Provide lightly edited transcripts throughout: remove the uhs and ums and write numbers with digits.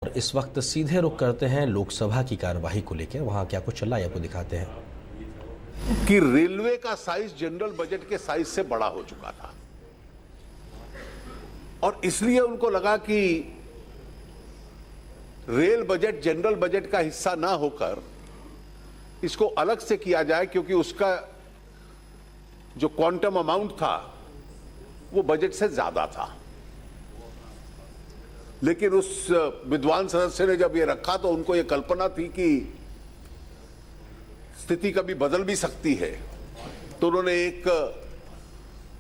और इस वक्त सीधे रुख करते हैं लोकसभा की कार्यवाही को लेकर। वहां क्या कुछ चल रहा है आपको दिखाते हैं कि रेलवे का साइज जनरल बजट के साइज से बड़ा हो चुका था और इसलिए उनको लगा कि रेल बजट जनरल बजट का हिस्सा ना होकर इसको अलग से किया जाए, क्योंकि उसका जो क्वांटम अमाउंट था वो बजट से ज्यादा था। लेकिन उस विद्वान सदस्य ने जब ये रखा तो उनको ये कल्पना थी कि स्थिति कभी बदल भी सकती है, तो उन्होंने एक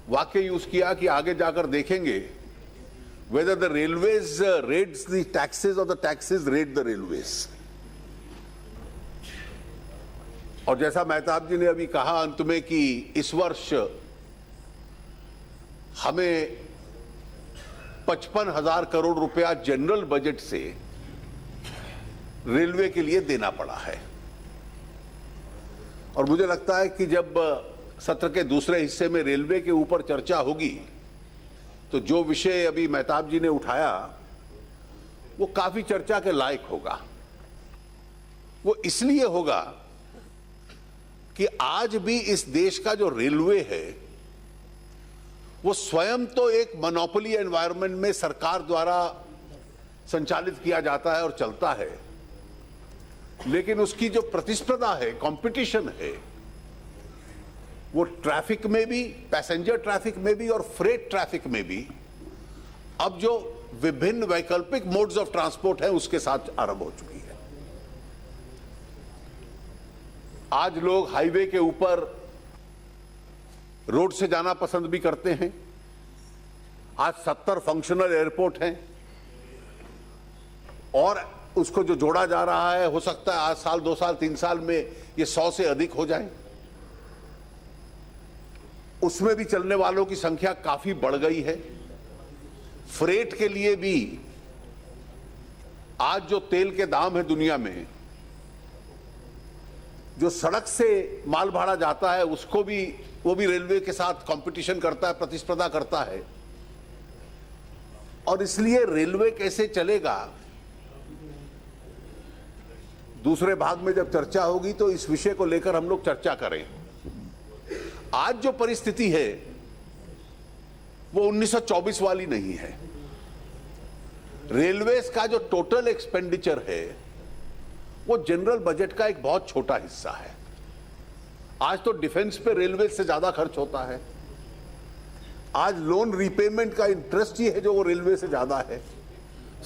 वाक्य यूज किया कि आगे जाकर देखेंगे whether the railways rates the taxes or the taxes rate the railways। और जैसा मेहताब जी ने अभी कहा अंत में कि इस वर्ष हमें 55,000 करोड़ रुपया जनरल बजट से रेलवे के लिए देना पड़ा है। और मुझे लगता है कि जब सत्र के दूसरे हिस्से में रेलवे के ऊपर चर्चा होगी तो जो विषय अभी मेहताब जी ने उठाया वो काफी चर्चा के लायक होगा। वो इसलिए होगा कि आज भी इस देश का जो रेलवे है वो स्वयं तो एक मोनोपोली एनवायरनमेंट में सरकार द्वारा संचालित किया जाता है और चलता है, लेकिन उसकी जो प्रतिस्पर्धा है, कंपटीशन है, वो ट्रैफिक में भी, पैसेंजर ट्रैफिक में भी और फ्रेट ट्रैफिक में भी अब जो विभिन्न वैकल्पिक मोड्स ऑफ ट्रांसपोर्ट है उसके साथ आरंभ हो चुकी है। आज लोग हाईवे के ऊपर रोड से जाना पसंद भी करते हैं। आज 70 फंक्शनल एयरपोर्ट हैं और उसको जो जोड़ा जा रहा है, हो सकता है आज साल, 2 साल, 3 साल में ये 100 से अधिक हो जाए। उसमें भी चलने वालों की संख्या काफी बढ़ गई है। फ्रेट के लिए भी आज जो तेल के दाम है दुनिया में, जो सड़क से माल भाड़ा जाता है उसको भी, वो भी रेलवे के साथ कंपटीशन करता है, प्रतिस्पर्धा करता है। और इसलिए रेलवे कैसे चलेगा, दूसरे भाग में जब चर्चा होगी तो इस विषय को लेकर हम लोग चर्चा करें। आज जो परिस्थिति है वो 1924 वाली नहीं है। रेलवेज का जो टोटल एक्सपेंडिचर है वो जनरल बजट का एक बहुत छोटा हिस्सा है। आज तो डिफेंस पे रेलवे से ज्यादा खर्च होता है। आज लोन रीपेमेंट का इंटरेस्ट ही है जो वो रेलवे से ज्यादा है।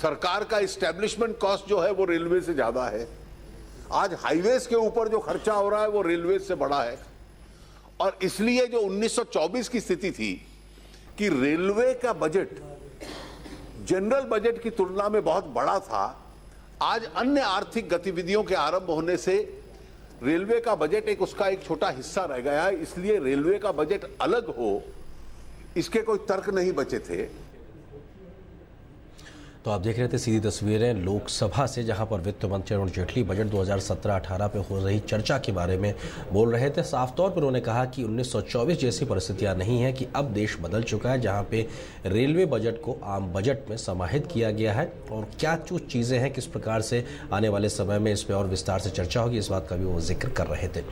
सरकार का इस्टेब्लिशमेंट कॉस्ट जो है वो रेलवे से ज्यादा है। आज हाईवेज के ऊपर जो खर्चा हो रहा है वो रेलवे से बड़ा है। और इसलिए जो 1924 की स्थिति थी कि रेलवे का बजट जनरल बजट की तुलना में बहुत बड़ा था, आज अन्य आर्थिक गतिविधियों के आरंभ होने से रेलवे का बजट उसका एक छोटा हिस्सा रह गया है। इसलिए रेलवे का बजट अलग हो, इसके कोई तर्क नहीं बचे थे। तो आप देख रहे थे सीधी तस्वीरें लोकसभा से, जहां पर वित्त मंत्री अरुण जेटली बजट 2017-18 पे हो रही चर्चा के बारे में बोल रहे थे। साफ तौर पर उन्होंने कहा कि 1924 जैसी परिस्थितियां नहीं है, कि अब देश बदल चुका है, जहां पे रेलवे बजट को आम बजट में समाहित किया गया है। और क्या कुछ चीज़ें हैं, किस प्रकार से आने वाले समय में इस पर और विस्तार से चर्चा होगी, इस बात का भी वो जिक्र कर रहे थे।